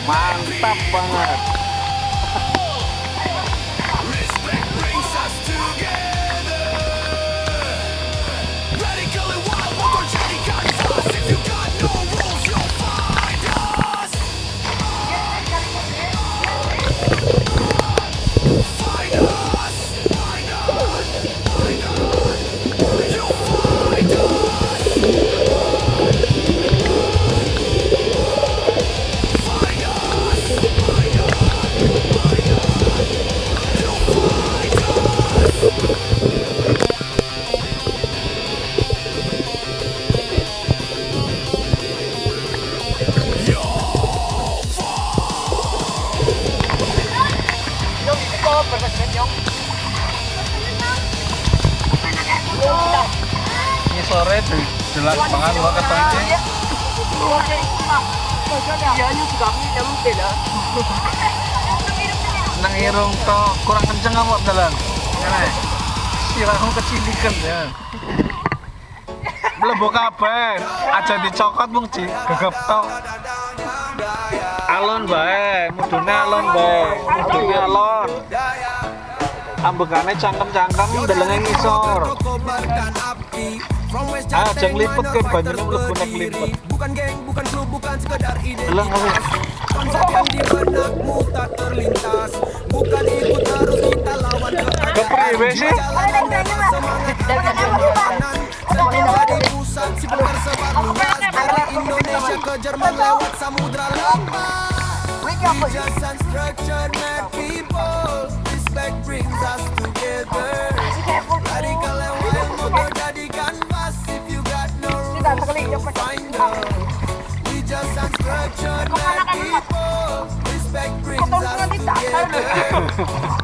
Mantap banget. Ini sore jelas banget lo ketemu ini. Nang irung to kurang kenceng kamu dalan. Ngene. Sirahmu kecilikan ya. Mlebu kabeh, aja dicokot mung gegep tok. Alon bae, mudune alon bae. Mudune alon. Ambekane cangkem-cangkem delenge ngisor. Ah, jang lipet ke banyune mlebu nek lipet. Bukan geng, bukan klub, bukan sekedar ide. Deleng kali. Konsep yang di benakmu tak terlintas. Bukan ikut harus kita lawan Kepriwe sih? Dari pusat si tersebar luas dari Indonesia ke Jerman lewat samudra lepas. We just unstructured mad people. Respect brings us together. Radical and wild motor jadi canvas. If you got no rules, you'll find us. We just unstructured mad people. Respect brings us together.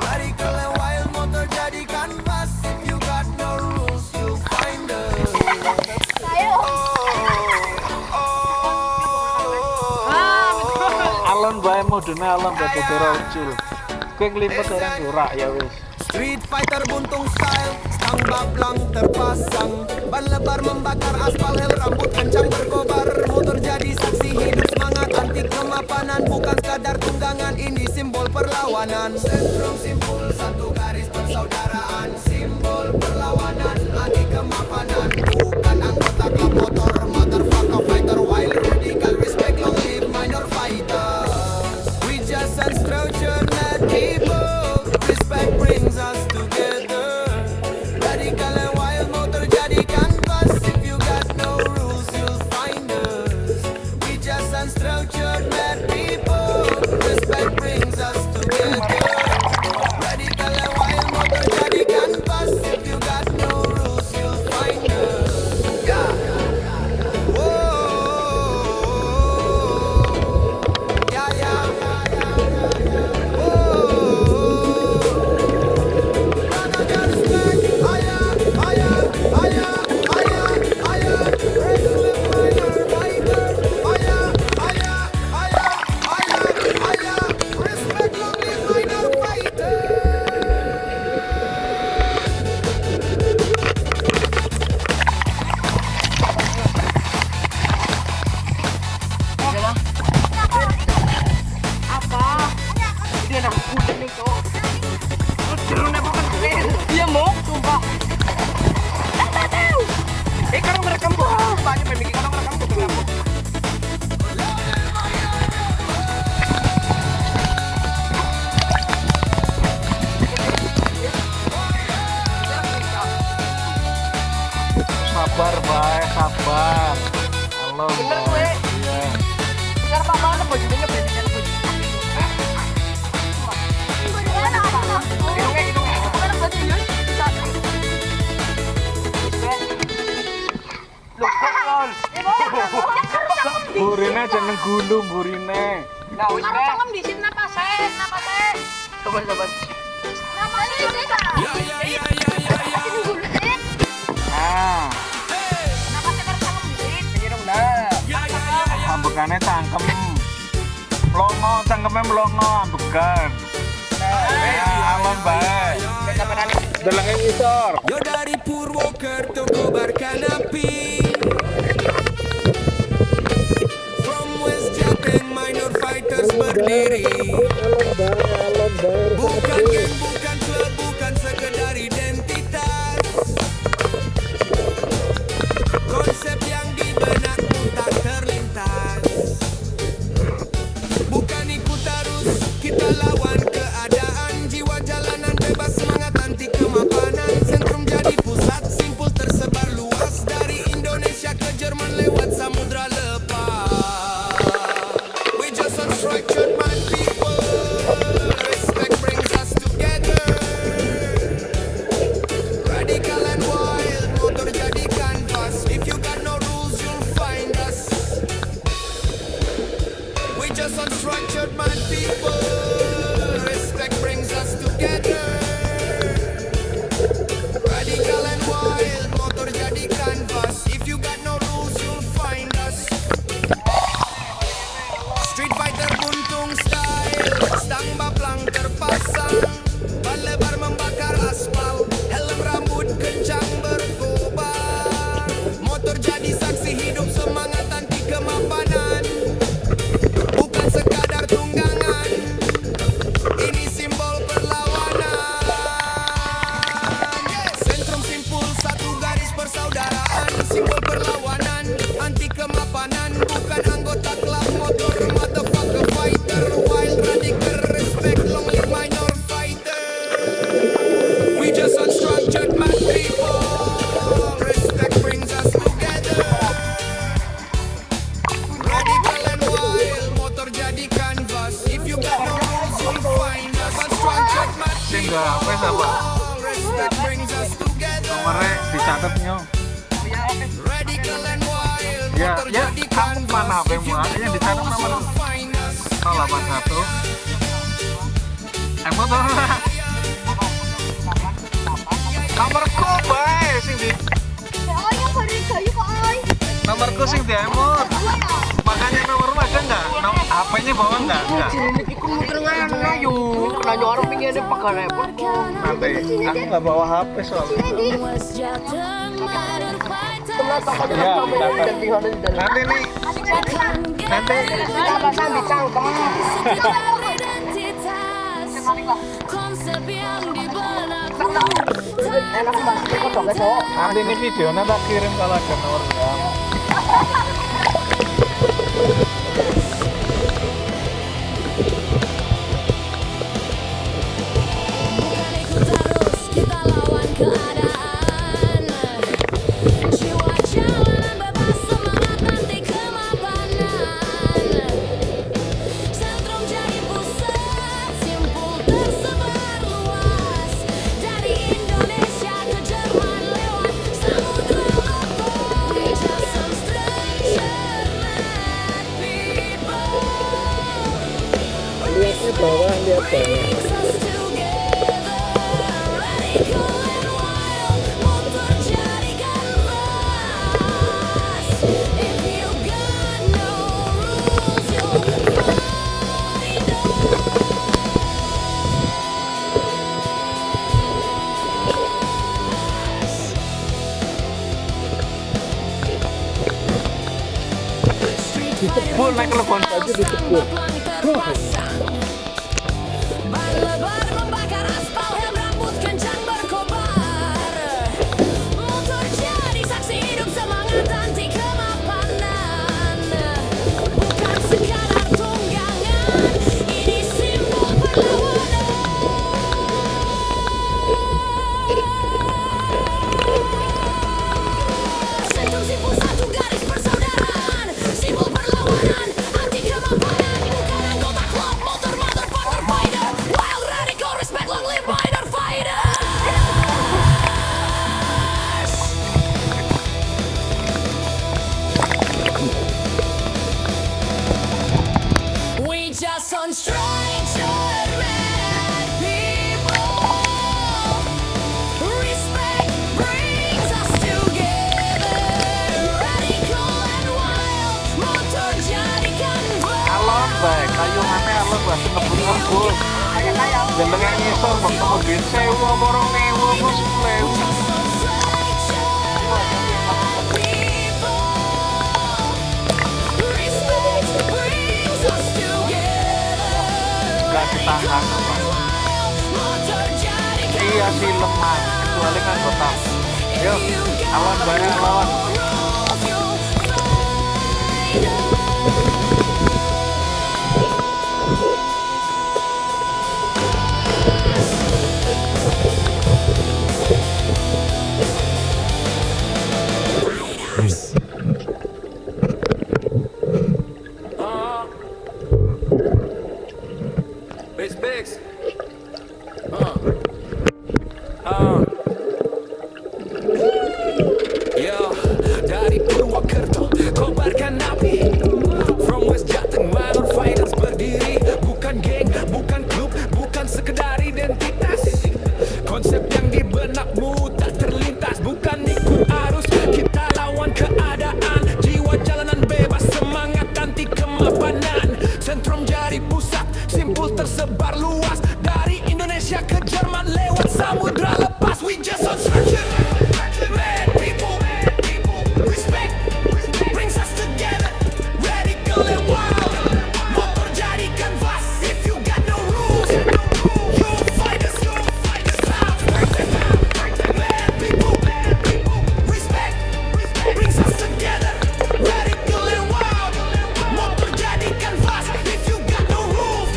Radical and wild motor jadi canvas. If you got no rules, you'll find us. Alon bae mudune alon dadi ora ucul. Kowe nglipet ora durak ya wis. Street Fighter buntung style, stang bablang terpasang. Ban lebar membakar aspal, hel rambut kencang berkobar. Motor jadi saksi hidup, semangat anti kemapanan. Bukan sekadar tunggangan, ini simbol perlawanan. Sentrum simpul, satu garis persaudaraan. Simbol perlawanan, anti kemapanan. Bukan anggota klub motor, motherfucker fighter. Wild radical, respect, long live minor fighters. We just unstructured mad people. Respect brings us together. Radical and wild motor jadi canvas. If you got no rules, you'll find us. We just unstructured mad people. Respect brings us together. Radical and wild motor jadi canvas. sabar bae, sabar. Halo. Bener gue. Iya. Sekarang Pak mana bajunya ngebrandingan baju. Hidungnya. Mana baju Yus? Bisa. Loh, lol. Burine jeneng gulung burine. Nah, wis Harus be. cangkem di sini napasin. Sabar. Napasin deh. Sini dulu deh. Nah, Napasin harus cangkem di sini. Ini dong dah. ambekane cangkem. Melongo, cangkemnya melongo, ambekan. Ya, alon bae. Kameran Delenge ngisor. Yo dari Purwokerto kobarkan api. From West Jateng minor fighters berdiri. Bukan geng, bukan klub, bukan sekedar identitas. Konsep yang di benakmu tak terlintas. Bukan ikut arus, kita lawan keadaan. Jiwa jalanan bebas, semangat anti kemapanan. Sentrum jadi pusat, simpul tersebar luas. Dari Indonesia ke Jerman lewat samudra lepas. We just unstructured my people. Respect brings us together. Radical and wild, motor jadi canvas. If you got no rules, you'll find us. We just unstructured my people. Respect brings us together. Radical and wild, motor jadi canvas. If you got no rules, you'll find us. Street fighter buntung style, stang baplang terpasang, ban lebar membakar aspal, helm rambut kencang berkobar. Motor jadi saksi hidup, semangat anti kemapanan. Bukan sekadar tunggangan, ini simbol perlawanan. Sentrum simpul satu garis persaudaraan, simbol perlawanan anti kemapanan. Bukan anggota klub motor, motherfucker fighter, wild radical respect, long live minor fighter. We just unstructured mad people. Respect brings us together. Radical and wild, motor jadi canvas. If you got no rules, you'll find us. Unstructured mad Sing gak apa apa. respect brings us together. Nomornya dicatatnya. Radical and wild, Ya, motor ya, jadi kamu canvas. mana HP-mu? If you got Yang no dicatat rules, nomor you'll find us. 081. Motor. Nomorku bae sing di Oh, yang beri kayu kok, oi. nomorku sing di emot. Makanya nomormu ada enggak? HP-nya bawa enggak? Enggak. ikut muter ngana yuk. Nanya orang pengen ada pakai repot. Nanti aku enggak bawa HP soalnya. Telah tak ada Ya, kamu yang dapat. tinggal di dalam. Nanti nih, nanti Apa sambil cangkem? Konsep yang di benakmu Enak banget kok sok esok. nanti ini videonya tak kirim kalau ada nomor ya. Bukan ikut arus, kita lawan keadaan. Jiwa jalanan bebas, semangat anti kemapanan. Sentrum jadi pusat, simpul tersebar luas. Dari Indonesia ke Jerman lewat samudra lepas. We just some stranger mad people. Lihatnya bawah, lihat bawah. Brings us together, radical and wild, motor jadi canvas. If you got no rules, you'll find Disebul naik telepon saja disebul. Ban lebar membakar aspal, helm rambut kencang berkobar. Motor jadi saksi hidup, semangat anti kemapanan. Bukan sekadar tunggangan, ini simbol perlawanan. deleng yang ngisor ketemu duit 1000 apa 2000 apa 10.000. Gak ditahan apa. Iya sih lemah, kecuali anggota. Yuk, lawan banyak lawan. Bix. Yo, dari Purwokerto, kobarkan api. From West Jateng, Manor Fighters berdiri. Bukan geng, bukan klub, bukan sekedar identitas. Konsep yang di benakmu tak terlintas. Bukan ikut arus, kita lawan keadaan. Jiwa jalanan bebas, semangat anti kemapanan. Sentrum jadi pusat, simpul tersebar luas. Dari Indonesia ke Jerman lewat samudra lepas. We just on structure. Mad people, respect brings us together. Radical and wild. Motor jadi kanvas. If you got no rules, you'll find us. Mad people, respect brings us together. Radical and wild. Motor jadi kanvas. If you got no rules,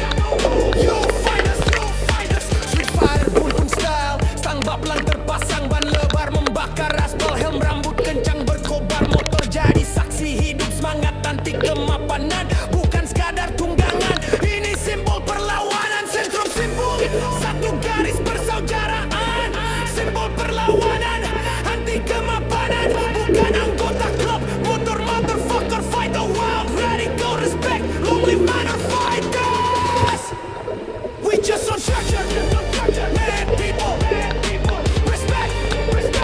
you'll find us. Street fighter pun style. Stang baplang terpasang, ban lebar membakar aspal, helm rambut kencang berkobar, motor jadi saksi hidup, semangat anti kemapanan, bukan sekadar tunggangan. Ini simbol perlawanan, sentrum simpul, satu garis persaudaraan. Simbol perlawanan, anti kemapanan, bukan anggota klub, motor motherfucker, fight the wild, radical respect, long live Manor Fighters. We just on structure, mad people, respect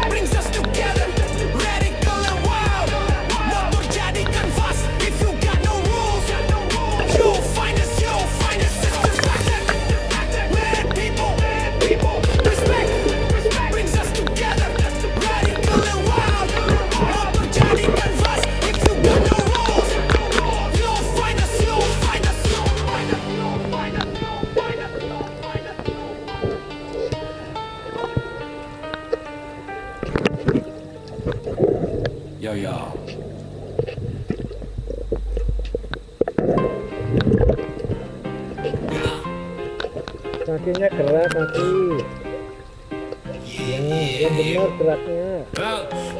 brings us together. Radical and wild, motor jadi kanvas. If you got no rules, you'll find us. Mad people, respect brings us together. Radical and wild, motor jadi kanvas. If you got no rules, you'll find us. Yo. Kakinya gerak kaki. Yang benar geraknya.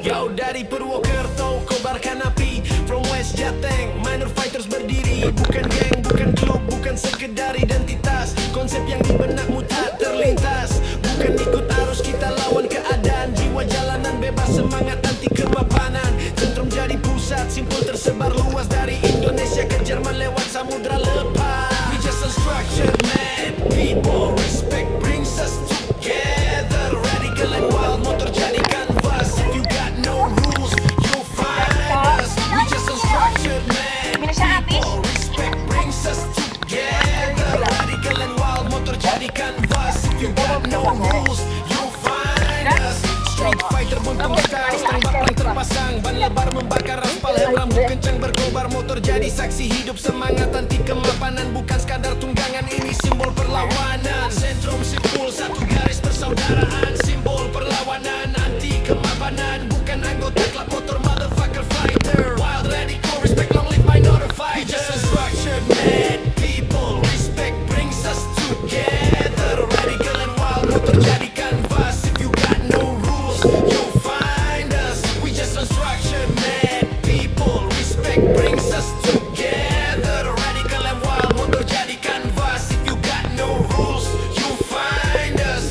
Yo, dari Purwokerto, kobarkan api. From West Jateng, Manor Fighters berdiri. Bukan geng, bukan klub, bukan sekedar identitas. Konsep yang di benakmu tak terlintas. Bukan ikut arus, kita lawan keadaan. Jiwa jalanan bebas, semangat anti kemapanan. Sentrum jadi pusat, simpul tersebar luas. Dari Indonesia ke Jerman lewat samudra lepas. We just unstructured mad people. Respect brings us together. Radical and wild, motor jadi kanvas. If you got no rules, you'll find us. We just unstructured mad people. Respect brings us together. Radical and wild, motor jadi kanvas. If you got no rules, you'll find us. Street fighter buntung style, stang baplang terpasang, ban lebar membakar aspal, helm rambut kencang berkobar, motor jadi saksi hidup, semangat anti kemapanan, bukan sekadar tunggangan. Ini simbol perlawanan, sentrum simpul, satu garis persaudaraan. Simbol perlawanan, anti kemapanan, bukan anggota klub, motor motherfucker fighter. Wild radical, respect, long live Manor Fighters. Just structured mad people, respect brings us together. Radical and wild, motor jadi kanvas. If you got no rules, you'll find us. We just unstructured mad people. Respect brings us together. Radical and wild, motor jadi kanvas. If you got no rules, you'll find us.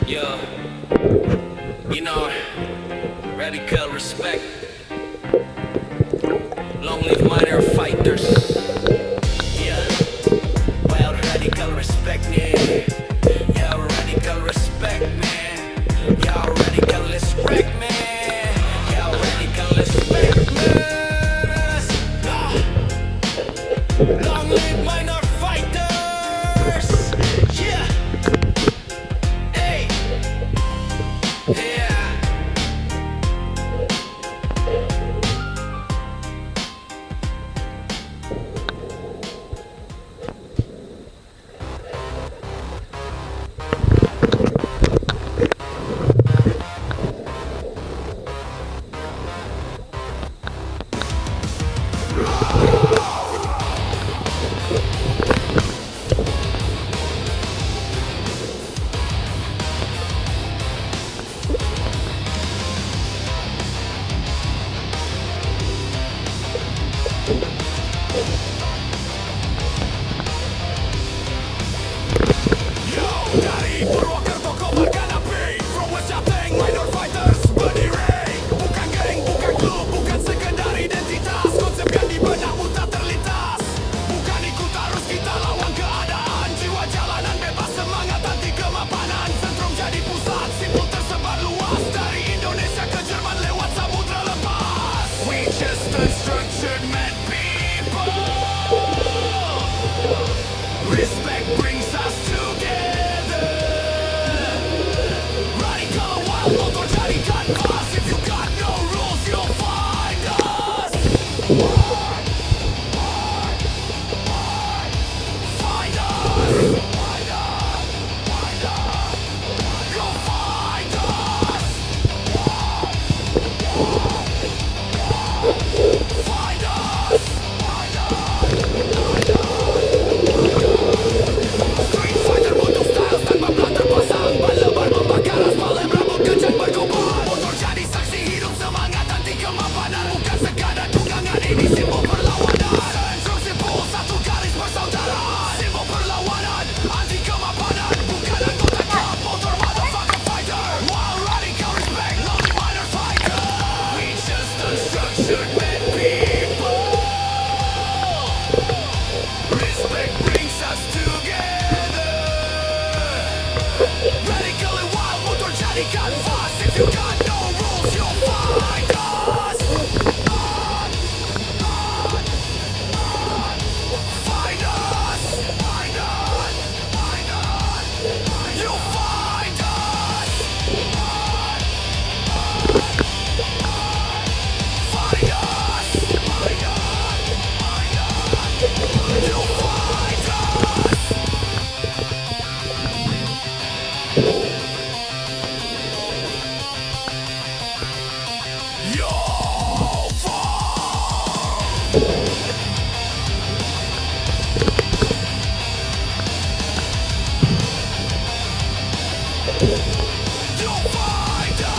Yo, radical respect. Long live Manor Fighters. Yeah, wild radical respect, yeah. Yeah, radical respect, man. Yeah, radical respect, man. Yeah, radical respect, man. Long live Manor Fighters. Dari Purwokerto kobarkan api, from West Jateng minor fighters berdiri. Bukan geng, bukan klub, bukan sekedar identitas. Konsep yang di benakmu tak terlintas. Bukan ikut arus, kita lawan keadaan. Jiwa jalanan bebas, semangat anti kemapanan. Sentrum jadi pusat, simbol tersebar luas. Dari Indonesia ke Jerman lewat samudra lepas. We just unstructured mad people. Respect brings us together. Radical wild motor jadi kanvas. If you got no rules, you'll find us. Find us. You'll find us. Find us. Street fighter butuh style, tanpa pelan terpasang. Ban lebar membakar aspal, lem rambut kencang berkobar. Motor jadi saksi hidup, semangat anti kemapanan. Bukan sekadar tunggangan, ini simbol perlawanan. Sentrum simpul, satu garis persaudaraan. Simbol perlawanan, anti kemapanan. Bukan anggota klub, motor motherfucker fighter. Wild radical respect, lonely minor fighter. We just unstructured mad people. Respect brings us together. Radical and wild motor jadi kanvas. If you got no rules, you'll find us. Find us. You'll find us. Find us. You'll find us. You'll find us.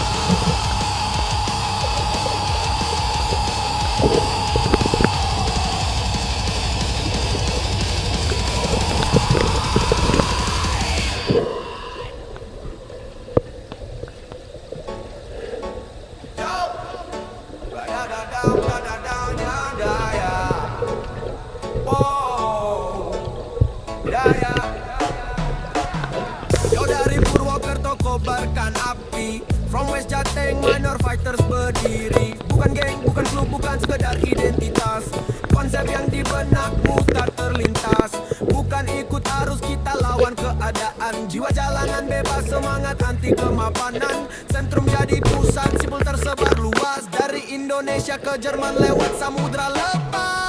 Yo dari Purwokerto kobarkan api, from West Jateng minor fighters berdiri. Bukan geng, bukan klub, bukan sekedar identitas. Konsep yang di benakmu tak terlintas. Bukan ikut arus, kita lawan keadaan. Jiwa jalanan bebas, semangat anti kemapanan. Sentrum jadi pusat, simbol tersebar luas. Dari Indonesia ke Jerman lewat samudra lepas.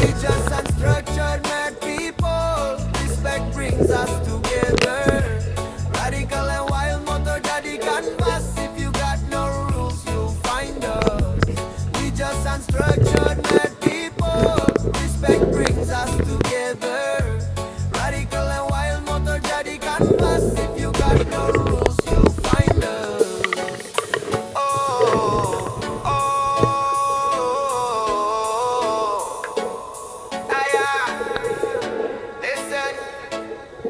We just unstructured mad people. Respect brings us together. Radical and wild motor jadi kanvas. If you got no rules, you'll find us. We just unstructured mad people. Respect brings us together. Radical and wild motor jadi kanvas. If you got no rules, you'll find us. Listen.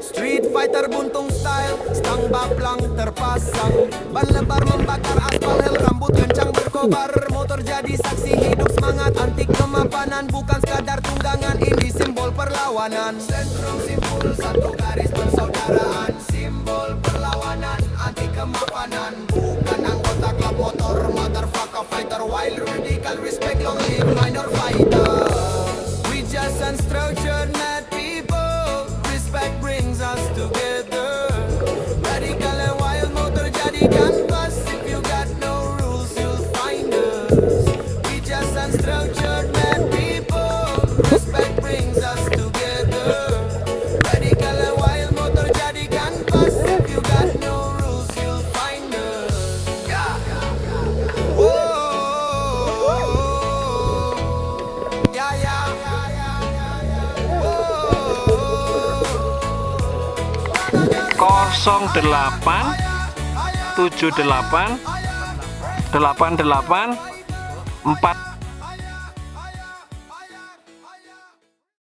Street fighter buntung style, stang baplang terpasang. Ban lebar membakar aspal, hel rambut kencang berkobar. Motor jadi saksi hidup, semangat anti kemapanan. Bukan sekadar tunggangan, ini simbol perlawanan. Sentrum simpul, satu garis persaudaraan. Simbol perlawanan, anti kemapanan. Bukan anggota klub motor, motherfucker fighter. Wild radical respect, long live minor fighters. We just unstructured mad people. Respect brings us together. Radical and wild motor jadi kanvas. 78 78 88 45